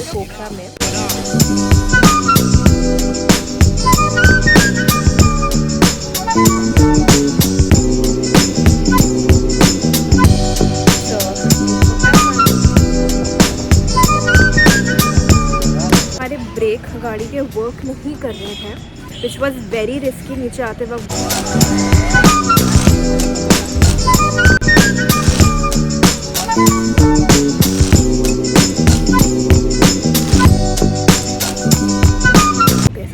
पोखरा में। हमारे ब्रेक गाड़ी के वर्क नहीं कर रहे हैं, विच वॉज वेरी रिस्की नीचे आते वक्त।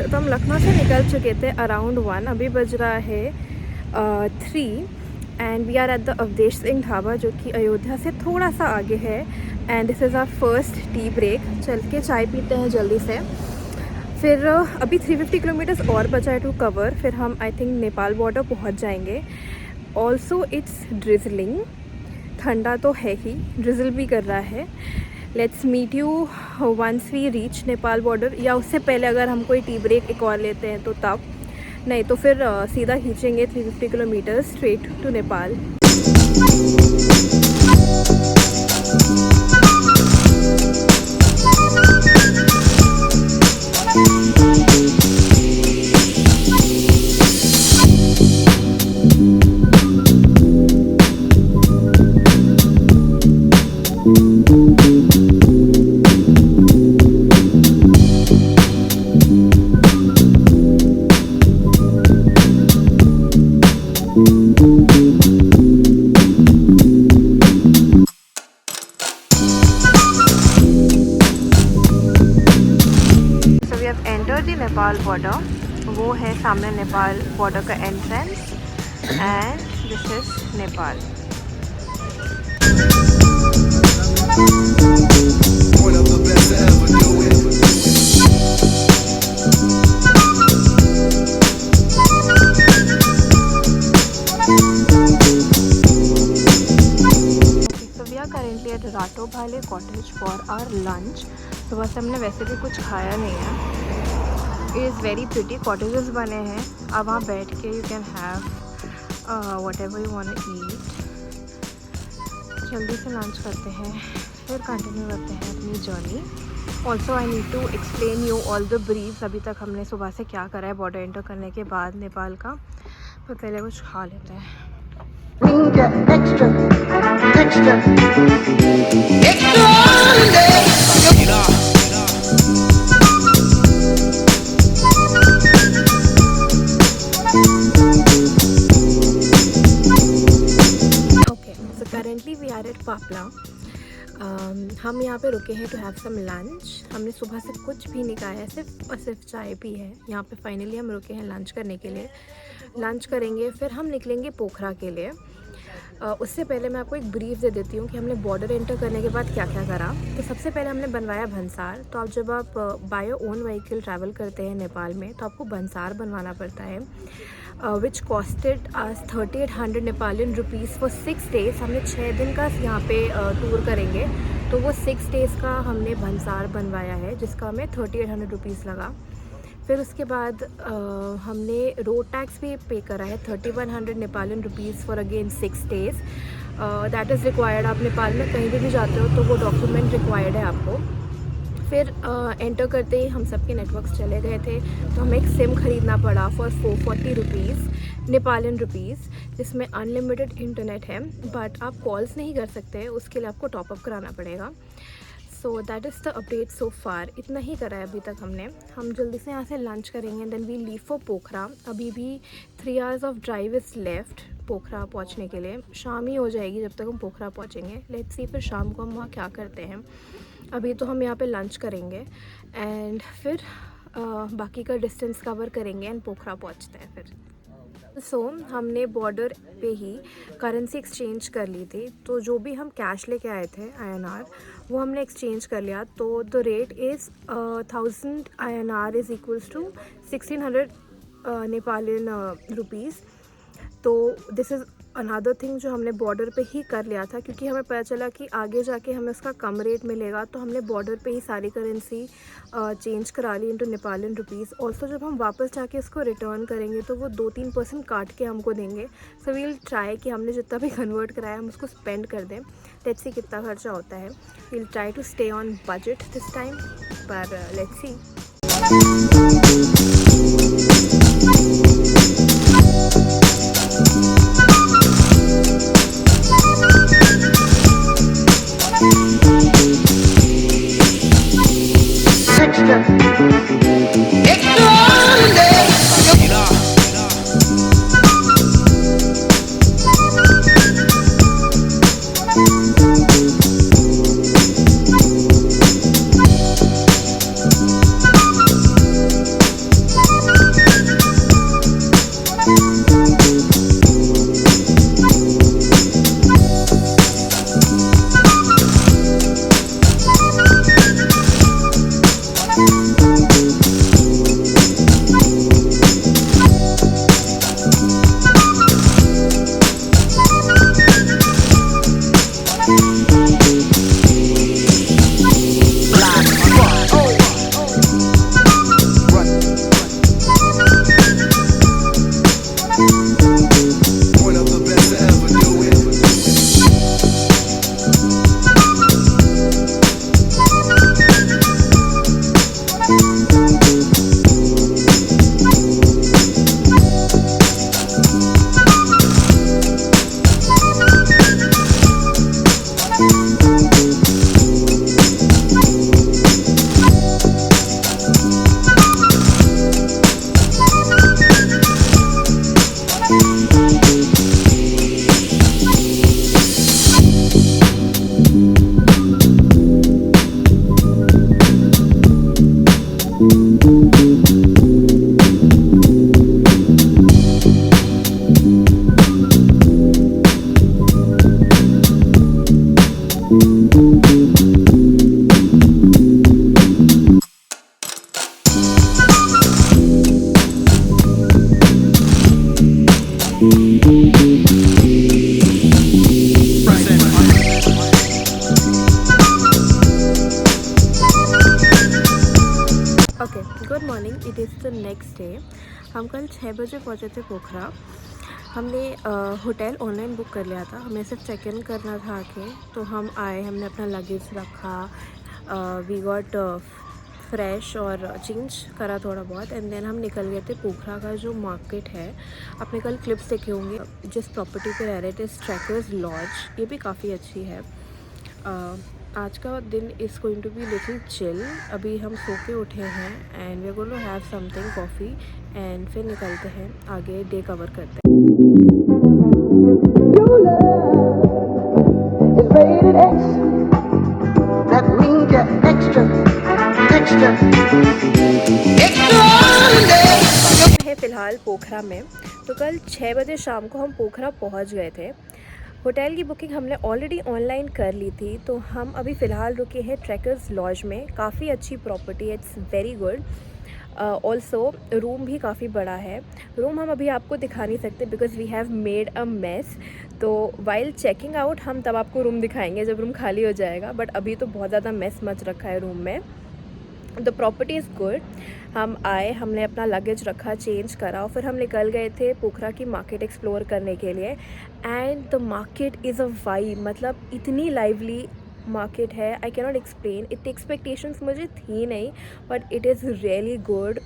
तो हम लखनऊ से निकल चुके थे अराउंड 1, अभी बज रहा है 3 and we are at the Awadhesh Singh dhaba, जो कि अयोध्या से थोड़ा सा आगे है। And this is our first tea break. चल के चाय पीते हैं जल्दी से, फिर अभी 350 किलोमीटर्स और बचा है टू कवर, फिर हम आई थिंक नेपाल बॉर्डर पहुंच जाएंगे। ऑल्सो इट्स ड्रिजलिंग, ठंडा तो है ही, ड्रिजल भी कर रहा है। Let's meet you once we reach Nepal border, या उससे पहले अगर हम कोई टी ब्रेक एक और लेते हैं तो तब, नहीं तो फिर सीधा खींचेंगे 350 kilometre straight to Nepal. Nepal border, वो है सामने नेपाल बॉर्डर का entrance, and this is Nepal. So we are currently at Rato Bhale cottage for our lunch. सुबह से हमने वैसे भी कुछ खाया नहीं है। It is very pretty, cottages बने हैं, अब वहाँ बैठ के you can have whatever you want to eat. जल्दी से लंच करते हैं, फिर कंटिन्यू करते हैं अपनी journey. Also I need to explain you all the briefs, अभी तक हमने सुबह से क्या करा है बॉर्डर एंटर करने के बाद नेपाल का, पर पहले कुछ खा लेते हैं। करेंटली वी आर एट पापला। हम यहाँ पे रुके हैं टू हैव सम लंच। हमने सुबह से कुछ भी नहीं खाया है, सिर्फ और सिर्फ चाय पी है। यहाँ पे फाइनली हम रुके हैं लंच करने के लिए। लंच करेंगे, फिर हम निकलेंगे पोखरा के लिए। उससे पहले मैं आपको एक ब्रीफ दे देती हूँ कि हमने बॉर्डर एंटर करने के बाद क्या क्या करा। तो सबसे पहले हमने बनवाया भंसार। तो आप जब आप बाय ओन व्हीकल ट्रैवल करते हैं नेपाल में, तो आपको भंसार बनवाना पड़ता है, which costed us 3800 Nepalian rupees for 6 days. हमने 6 दिन का यहाँ पे टूर करेंगे, तो वो 6 डेज़ का हमने भंसार बनवाया है, जिसका हमें 3800 रुपीज़ लगा। फिर उसके बाद हमने रोड टैक्स भी पे करा है 3100 Nepalian rupees for again 6 days. That is required. आप नेपाल में कहीं भी जाते हो तो वो डॉक्यूमेंट रिक्वायर्ड है आपको। फिर एंटर करते ही हम सबके नेटवर्क्स चले गए थे, तो हमें एक सिम ख़रीदना पड़ा फॉर 440 रुपीज़ नेपालियन रुपीज़, जिसमें अनलिमिटेड इंटरनेट है, बट आप कॉल्स नहीं कर सकते, उसके लिए आपको टॉपअप कराना पड़ेगा। So that is the update so far. इतना ही करा है अभी तक हमने। हम जल्दी से यहाँ से लंच करेंगे, then we leave for Pokhara. अभी भी 3 hours of drive is left Pokhara पहुँचने के लिए। शाम ही हो जाएगी जब तक हम पोखरा पहुँचेंगे। लेट्स सी फिर शाम को हम वहाँ क्या करते हैं। अभी तो हम यहाँ पे लंच करेंगे एंड फिर बाकी का डिस्टेंस कवर करेंगे एंड पोखरा पहुँचते हैं फिर। हमने बॉर्डर पे ही करेंसी एक्सचेंज कर ली थी। तो जो भी हम कैश लेके आए थे INR, वो हमने एक्सचेंज कर लिया। तो the rate is 1000 INR is equals to 1600 Nepalian rupees. तो दिस इज़ अनदर थिंग जो हमने बॉर्डर पे ही कर लिया था, क्योंकि हमें पता चला कि आगे जाके हमें उसका कम रेट मिलेगा, तो हमने बॉर्डर पे ही सारी करेंसी चेंज करा ली इनटू नेपालियन रुपीज़। ऑल्सो जब हम वापस जाके इसको रिटर्न करेंगे तो वो 2-3% काट के हमको देंगे। सो वी विल ट्राई कि हमने जितना भी कन्वर्ट कराया हम उसको स्पेंड कर दें। लेट्स सी कितना खर्चा होता है। We will try to stay on budget this time, पर let's see. Okay, good morning. It is the next day. हम कल 6 बजे पहुँचे थे पोखरा। हमने होटल ऑनलाइन बुक कर लिया था, हमें सिर्फ चेक इन करना था आके। तो हम आए, हमने अपना लगेज रखा, वी गॉट फ्रेश और चेंज करा थोड़ा बहुत, एंड देन हम निकल गए थे पोखरा का जो मार्केट है। आपने कल क्लिप्स देखे होंगे। जिस प्रॉपर्टी पे रह रहे थे, ट्रैकर्स लॉज, ये भी काफ़ी अच्छी है। आज का दिन is going to be little chill. अभी हम सो के उठे हैं and we are going to have something coffee and फिर निकलते हैं आगे, डे कवर करते हैं। है फ़िलहाल पोखरा में। तो कल 6 बजे शाम को हम पोखरा पहुंच गए थे। होटल की बुकिंग हमने ऑलरेडी ऑनलाइन कर ली थी, तो हम अभी फ़िलहाल रुके हैं ट्रैकर्स लॉज में। काफ़ी अच्छी प्रॉपर्टी है, it's very good. Also room भी काफ़ी बड़ा है। रूम हम अभी आपको दिखा नहीं सकते because we have made a mess. तो वाइल चेकिंग आउट हम तब आपको रूम दिखाएंगे जब रूम खाली हो जाएगा, बट अभी तो बहुत ज़्यादा मेस मच रखा है रूम में। The property is good. हम आए, हमने अपना लगेज रखा, चेंज करा और फिर हम निकल गए थे पोखरा की मार्केट एक्सप्लोर करने के लिए। And the market is a vibe, मतलब इतनी लाइवली मार्केट है, आई कैन नॉट एक्सप्लेन। इतनी एक्सपेक्टेशंस मुझे थी नहीं, but it is really good.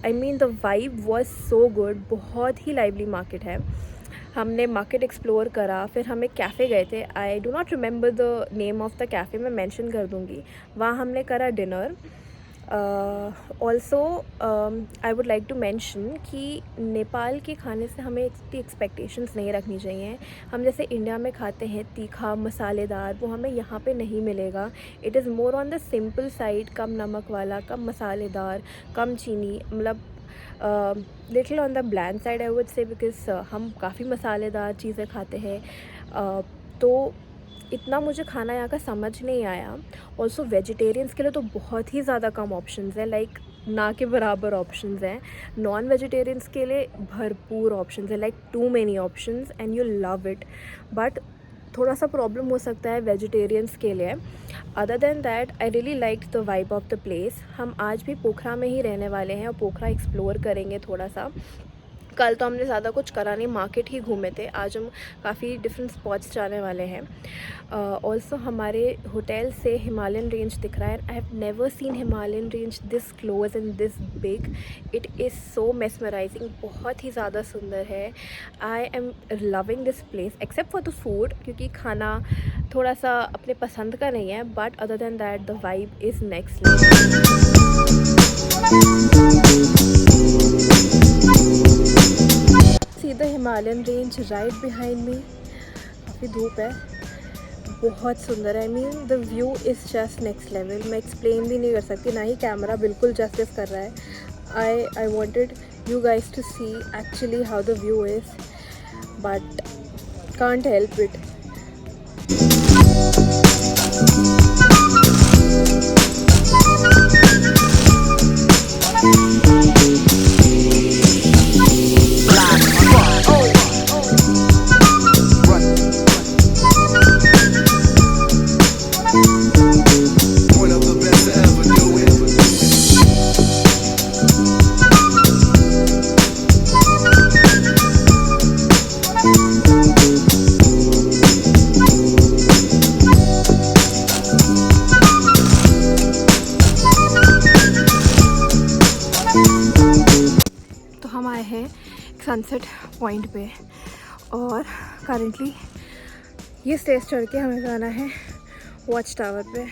I mean the vibe was so good. बहुत ही लाइवली मार्केट है। हमने मार्केट एक्सप्लोर करा, फिर हम एक कैफ़े गए थे। I do not remember the name of the cafe, मैं मेंशन कर दूँगी। वहाँ हमने करा dinner. Also I would like to mention कि नेपाल के खाने से हमें इतनी एक्सपेक्टेशंस नहीं रखनी चाहिए। हम जैसे इंडिया में खाते हैं तीखा मसालेदार, वो हमें यहाँ पे नहीं मिलेगा। It is more on the simple side, कम नमक वाला, कम मसालेदार, कम चीनी, मतलब little on the bland side I would say, because हम काफ़ी मसालेदार चीज़ें खाते हैं। तो इतना मुझे खाना यहाँ का समझ नहीं आया। ऑल्सो वेजिटेरियंस के लिए तो बहुत ही ज़्यादा कम ऑप्शंस है। लाइक ना के बराबर ऑप्शंस हैं। नॉन वेजिटेरियंस के लिए भरपूर ऑप्शंस है, like too many options and you love it. But थोड़ा सा प्रॉब्लम हो सकता है वेजिटेरियंस के लिए। Other than that I really like the vibe of the place. हम आज भी पोखरा में ही रहने वाले हैं और पोखरा एक्सप्लोर करेंगे थोड़ा सा। कल तो हमने ज़्यादा कुछ करा नहीं, मार्केट ही घूमे थे। आज हम काफ़ी डिफरेंट स्पॉट्स जाने वाले हैं। ऑल्सो हमारे होटल से हिमालयन रेंज दिख रहा है। I have never seen Himalayan range this close and this big. It is so mesmerising, बहुत ही ज़्यादा सुंदर है। I am loving this place except for the food, क्योंकि खाना थोड़ा सा अपने पसंद का नहीं है। But other than that the vibe is next level. See the Himalayan range right behind me. काफ़ी धूप है, बहुत सुंदर है। I mean the view is just next level. मैं एक्सप्लेन भी नहीं कर सकती, ना ही कैमरा बिल्कुल जस्टिस कर रहा है। I wanted you guys to see actually how the view is, but can't help it. हम आए हैं सनसेट पॉइंट पे और करंटली ये स्टेज चढ़ के हमें जाना है वॉच टावर पे।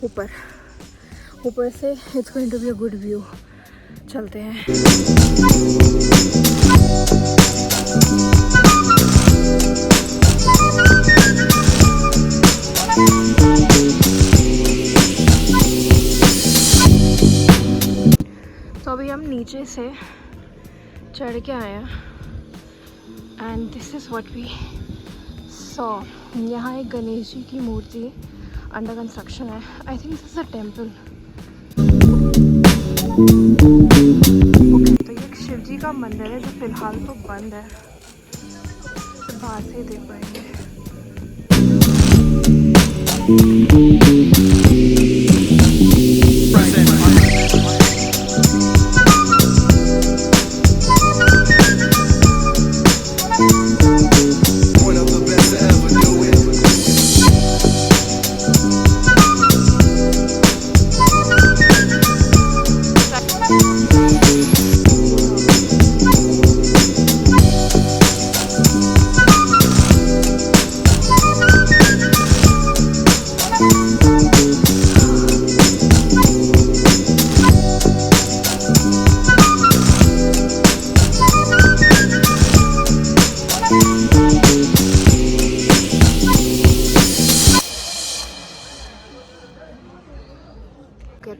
ऊपर से it's going to be a good view. चलते हैं। तो अभी हम नीचे से चढ़ के आए हैं and this is what we saw. यहाँ एक गणेश जी की मूर्ति अंडर कंस्ट्रक्शन है। I think this is a temple. तो ये एक शिव जी का मंदिर है जो फिलहाल तो बंद है, तो बाहर से ही देख पाएंगे।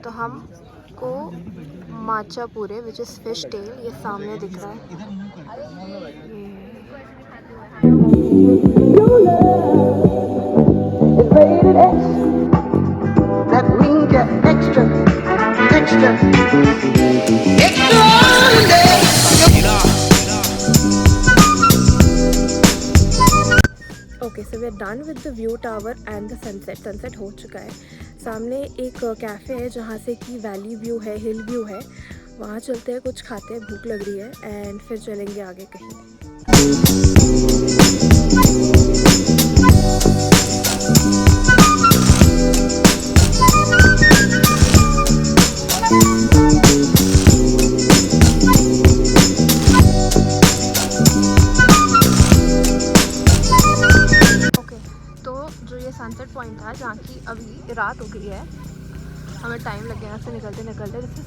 तो हमको Machapuchare which is fish tail ये सामने दिख रहा okay, so we are done with the view tower and the sunset हो चुका है। सामने एक कैफ़े है जहाँ से कि वैली व्यू है, हिल व्यू है। वहाँ चलते हैं, कुछ खाते हैं, भूख लग रही है एंड फिर चलेंगे आगे कहीं। सनसेट पॉइंट था जहाँ की अभी रात हो गई है, हमें टाइम लग गया यहाँ से निकलते निकलते। दिस इज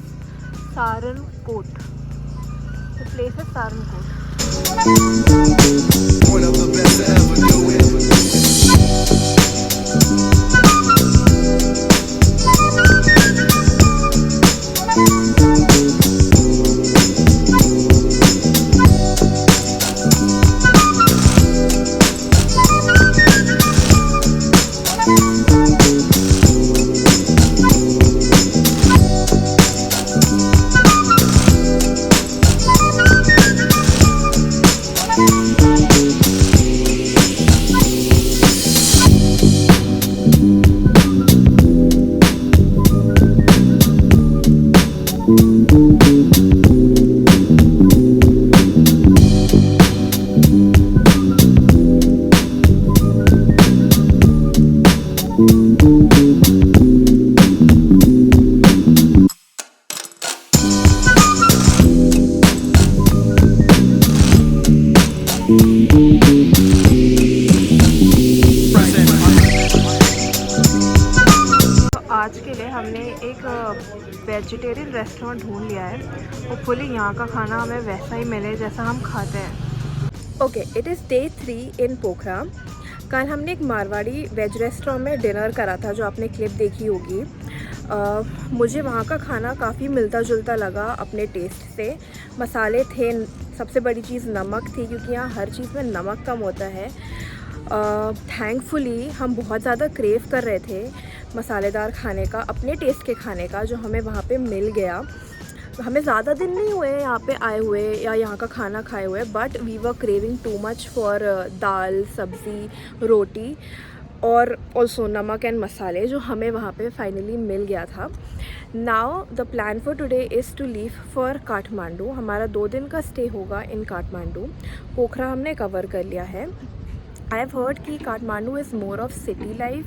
सारनकोट, द प्लेस है सारनकोट। वेजिटेरियन रेस्टोरेंट ढूंढ लिया है। होपफुली यहाँ का खाना हमें वैसा ही मिले जैसा हम खाते हैं। ओके, इट इज़ डे 3 इन पोखरा। कल हमने एक मारवाड़ी वेज रेस्टोरेंट में डिनर करा था जो आपने क्लिप देखी होगी। मुझे वहाँ का खाना काफ़ी मिलता जुलता लगा अपने टेस्ट से। मसाले थे, सबसे बड़ी चीज़ नमक थी, क्योंकि यहाँ हर चीज़ में नमक कम होता है। थैंकफुली हम बहुत ज़्यादा क्रेव कर रहे थे मसालेदार खाने का, अपने टेस्ट के खाने का, जो हमें वहाँ पे मिल गया। हमें ज़्यादा दिन नहीं हुए यहाँ पे आए हुए या यहाँ का खाना खाए हुए, but we were craving too much for dal, sabzi, roti और ऑल्सो नमक एंड मसाले, जो हमें वहाँ पे फाइनली मिल गया था। Now the plan for today is to leave for Kathmandu. हमारा 2 दिन का स्टे होगा इन काठमांडू। पोखरा हमने कवर कर लिया है। आई हैव हर्ड कि Kathmandu is more of city life,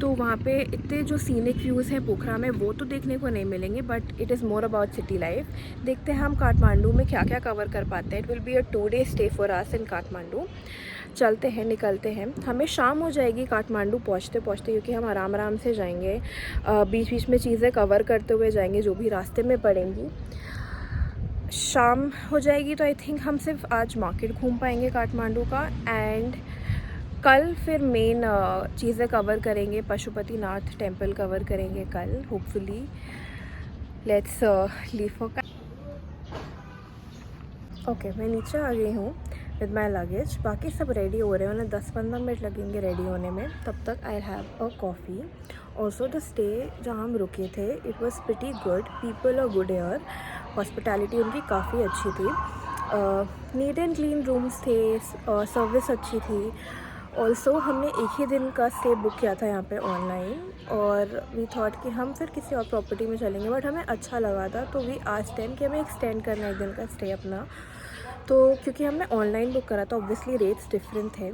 तो वहाँ पे इतने जो सीनिक व्यूज़ हैं पोखरा में वो तो देखने को नहीं मिलेंगे, but it is more about city life. देखते हैं हम काठमांडू में क्या क्या कवर कर पाते हैं। It will be a 2 day stay for us in Kathmandu. चलते हैं, निकलते हैं। हमें शाम हो जाएगी काठमांडू पहुँचते पहुँचते, क्योंकि हम आराम आराम से जाएंगे, बीच बीच में चीज़ें कवर करते हुए जाएंगे जो भी रास्ते में पड़ेंगी। शाम हो जाएगी तो आई थिंक हम सिर्फ आज मार्केट घूम पाएंगे काठमांडू का, एंड कल फिर मेन चीज़ें कवर करेंगे। पशुपतिनाथ टेम्पल कवर करेंगे कल hopefully. Let's leave for. Okay, मैं नीचे आ गई हूँ विद माई लगेज। बाकी सब रेडी हो रहे हैं, उन्हें 10-15 मिनट लगेंगे रेडी होने में। तब तक I have a coffee. Also the stay जहाँ हम रुके थे, it was pretty good. People are good here, hospitality उनकी काफ़ी अच्छी थी। नीट एंड क्लीन रूम्स थे, सर्विस अच्छी थी। ऑल्सो हमने एक ही दिन का स्टे बुक किया था यहाँ पे ऑनलाइन, और वी थॉट कि हम फिर किसी और प्रॉपर्टी में चलेंगे, बट हमें अच्छा लगा था तो वी आस्क्ड कि हमें एक्सटेंड करना है एक दिन का स्टे अपना। तो क्योंकि हमने ऑनलाइन बुक करा था, ऑब्वियसली रेट्स डिफरेंट थे,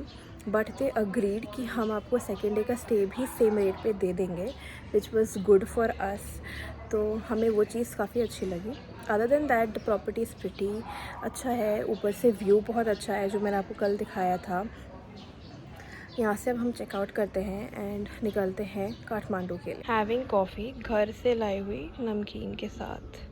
बट दे अग्रीड कि हम आपको सेकेंड डे का स्टे भी सेम रेट पे दे देंगे, which was good for us. तो हमें वो चीज़ काफ़ी अच्छी लगी। Other than that the property is pretty अच्छा है। ऊपर से व्यू बहुत अच्छा है जो मैंने आपको कल दिखाया था। यहाँ से अब हम चेकआउट करते हैं एंड निकलते हैं काठमांडू के लिए। हैविंग कॉफ़ी घर से लाई हुई नमकीन के साथ।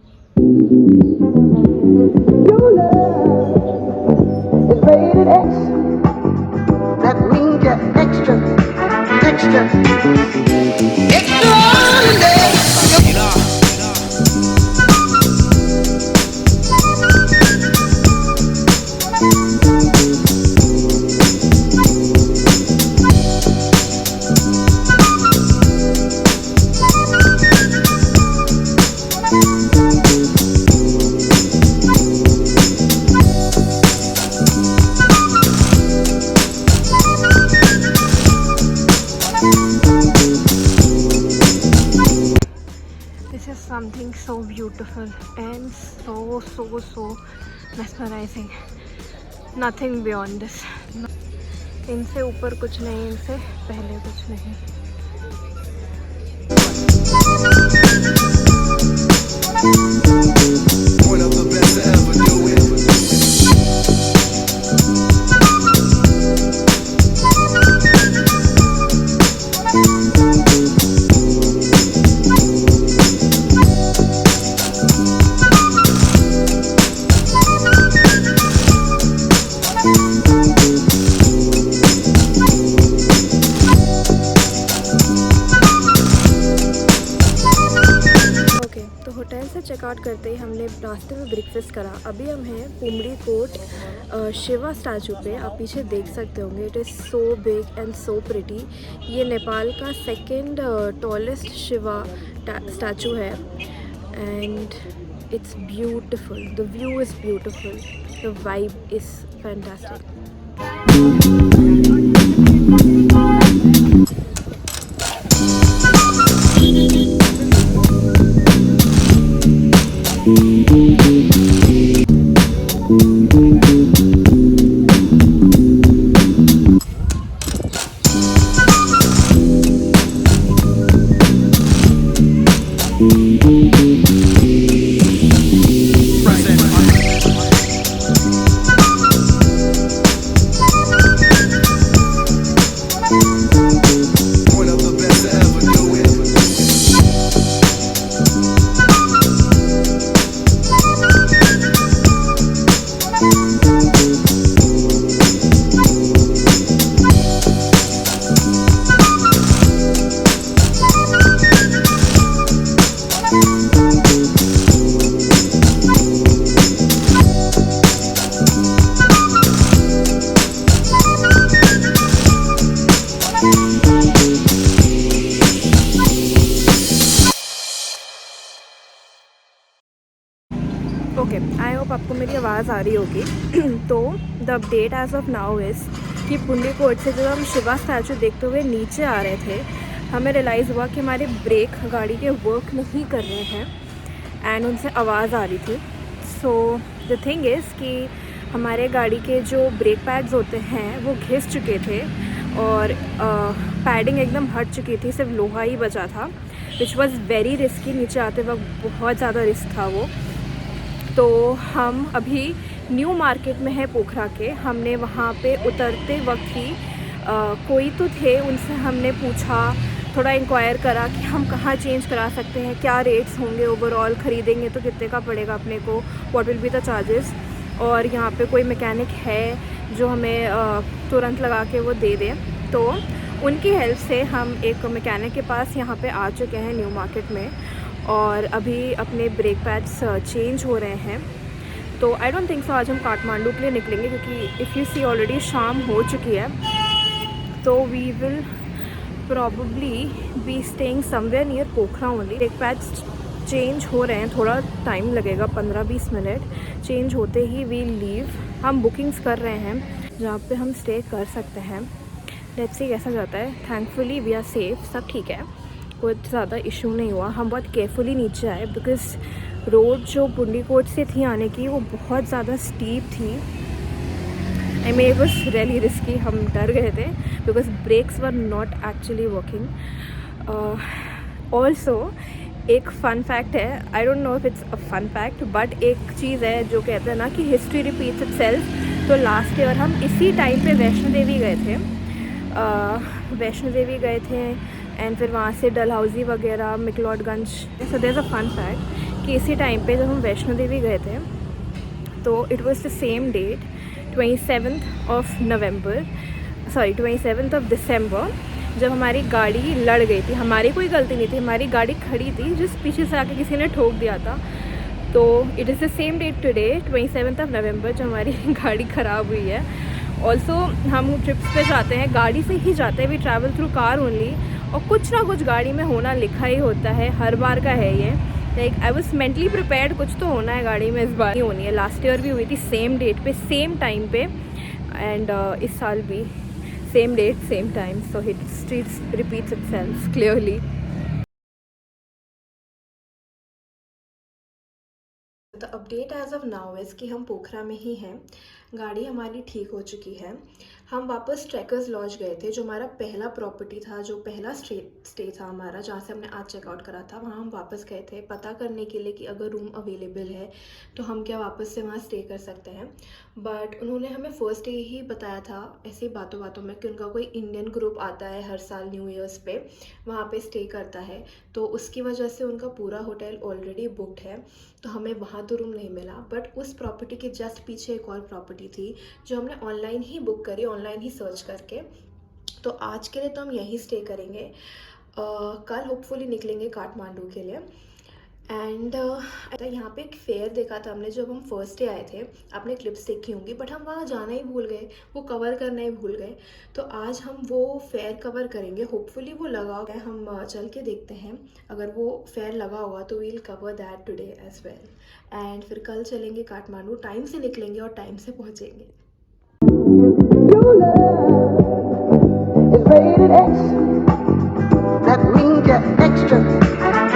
Something so beautiful and so mesmerizing. Nothing beyond this. इनसे ऊपर कुछ नहीं, इनसे पहले कुछ नहीं। One of the best to ever do it. Checkout करते ही हमने रास्ते में ब्रेकफास्ट करा। अभी हम हैं पुमड़ी कोट शिवा स्टैचू पे। आप पीछे देख सकते होंगे, it is so big and so pretty. ये नेपाल का सेकंड टॉलेस्ट शिवा स्टैचू है and it's beautiful. The view is beautiful, the vibe is fantastic. Okay, I hope आपको मेरी आवाज़ आ रही होगी। तो the update as of now is कि पुंडीकोट से जब हम शिवा स्टैचू देखते हुए नीचे आ रहे थे, हमें रियलाइज़ हुआ कि हमारे ब्रेक गाड़ी के वर्क नहीं कर रहे हैं एंड उनसे आवाज़ आ रही थी। सो द थिंग इज़ कि हमारे गाड़ी के जो ब्रेक पैड्स होते हैं वो घिस चुके थे और पैडिंग एकदम हट चुकी थी, सिर्फ लोहा ही बचा था, विच वॉज़ वेरी रिस्की। नीचे आते वक्त बहुत ज़्यादा रिस्क था वो। तो हम अभी न्यू मार्केट में है पोखरा के। हमने वहाँ पे उतरते वक्त ही कोई तो थे, उनसे हमने पूछा, थोड़ा इंक्वायर करा कि हम कहाँ चेंज करा सकते हैं, क्या रेट्स होंगे ओवरऑल, ख़रीदेंगे तो कितने का पड़ेगा अपने को, what will be the charges, और यहाँ पे कोई मैकेनिक है जो हमें तुरंत लगा के वो दे दें। तो उनकी हेल्प से हम एक मैकेनिक के पास यहाँ पे आ चुके हैं न्यू मार्केट में और अभी अपने ब्रेक पैड्स चेंज हो रहे हैं। तो आई डोंट थिंक सो आज हम काठमांडू के लिए निकलेंगे, क्योंकि इफ़ यू सी ऑलरेडी शाम हो चुकी है। तो we will probably be staying somewhere near Pokhara only. Brake pads change हो रहे हैं, थोड़ा टाइम लगेगा, 15-20 मिनट। चेंज होते ही वी लीव। हम बुकिंग्स कर रहे हैं जहाँ पे हम स्टे कर सकते हैं। लेट्स सी कैसा जाता है। थैंकफुली वी आर सेफ, सब ठीक है, कोई ज़्यादा इशू नहीं हुआ। हम बहुत केयरफुली नीचे आए बिकॉज रोड जो पुंडीकोट से थी आने की वो बहुत ज़्यादा स्टीप थी। I mean it was really risky. हम डर गए थे because brakes were not actually working. Also एक फ़न फैक्ट है, I don't know if it's a fun fact, but एक चीज़ है जो कहते हैं ना कि हिस्ट्री रिपीट्स इटसेल्फ। तो लास्ट ईयर हम इसी टाइम पे वैष्णो देवी गए थे। वैष्णो देवी गए थे एंड फिर वहाँ से डलहौजी वगैरह, McLeodganj. So there is a fun fact कि इसी टाइम पे जब हम वैष्णो देवी गए थे तो it was the same date 27th of November, sorry 27th of December, जब हमारी गाड़ी लड़ गई थी। हमारी कोई गलती नहीं थी, हमारी गाड़ी खड़ी थी, जिस पीछे से आके किसी ने ठोक दिया था। तो it is the same date today 27th of November जब हमारी गाड़ी ख़राब हुई है। ऑल्सो हम ट्रिप्स पे जाते हैं गाड़ी से ही जाते हैं, we travel through car only, और कुछ ना कुछ गाड़ी में होना लिखा ही होता है, हर बार का है ये। Like I was mentally prepared, कुछ तो होना है गाड़ी में, इस बार नहीं होनी है। लास्ट ईयर भी हुई थी सेम डेट पे, सेम टाइम पे, एंड इस साल भी same date same time. So history repeats itself clearly. The update as of now is कि हम पोखरा में ही हैं। गाड़ी हमारी ठीक हो चुकी है। हम वापस ट्रैकर्स लॉज गए थे, जो हमारा पहला प्रॉपर्टी था, जो पहला स्टे था हमारा, जहाँ से हमने आज चेकआउट करा था। वहाँ हम वापस गए थे पता करने के लिए कि अगर रूम अवेलेबल है तो हम क्या वापस से वहाँ स्टे कर सकते हैं। बट उन्होंने हमें फर्स्ट डे ही बताया था ऐसे ही बातों बातों में कि उनका कोई इंडियन ग्रुप आता है हर साल न्यू ईयर्स पे, वहाँ पे स्टे करता है, तो उसकी वजह से उनका पूरा होटल ऑलरेडी बुकड है, तो हमें वहाँ तो रूम नहीं मिला। बट उस प्रॉपर्टी के जस्ट पीछे एक और प्रॉपर्टी थी जो हमने ऑनलाइन ही बुक करी, ऑनलाइन ही सर्च करके। तो आज के लिए तो हम यहीं स्टे करेंगे। कल होपफुली निकलेंगे काठमांडू के लिए। एंड यहाँ पे एक फेयर देखा था हमने जब हम फर्स्ट डे आए थे, आपने क्लिप्स देखी होंगी, बट हम वहाँ जाना ही भूल गए, वो कवर करना ही भूल गए। तो आज हम वो फेयर कवर करेंगे, होपफुली वो लगा होगा, हम चल के देखते हैं। अगर वो फेयर लगा होगा तो we'll cover that today as well. And फिर कल चलेंगे काठमांडू, टाइम से निकलेंगे और टाइम से पहुँचेंगे। That means you're extra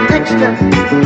extraordinary.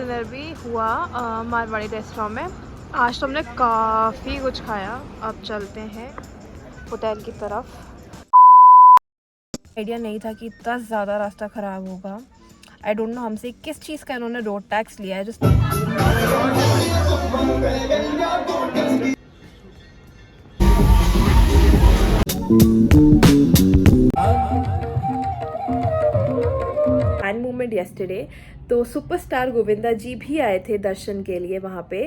Dinner भी हुआ मारवाड़ी रेस्टोरेंट में। आज तो हमने काफ़ी कुछ खाया। अब चलते हैं होटल की तरफ। आइडिया नहीं था कि इतना ज़्यादा रास्ता ख़राब होगा। आई डोंट नो हमसे किस चीज़ का इन्होंने रोड टैक्स लिया है जिस एंड मूवमेंट येस्टरडे। तो सुपरस्टार गोविंदा जी भी आए थे दर्शन के लिए वहाँ पे।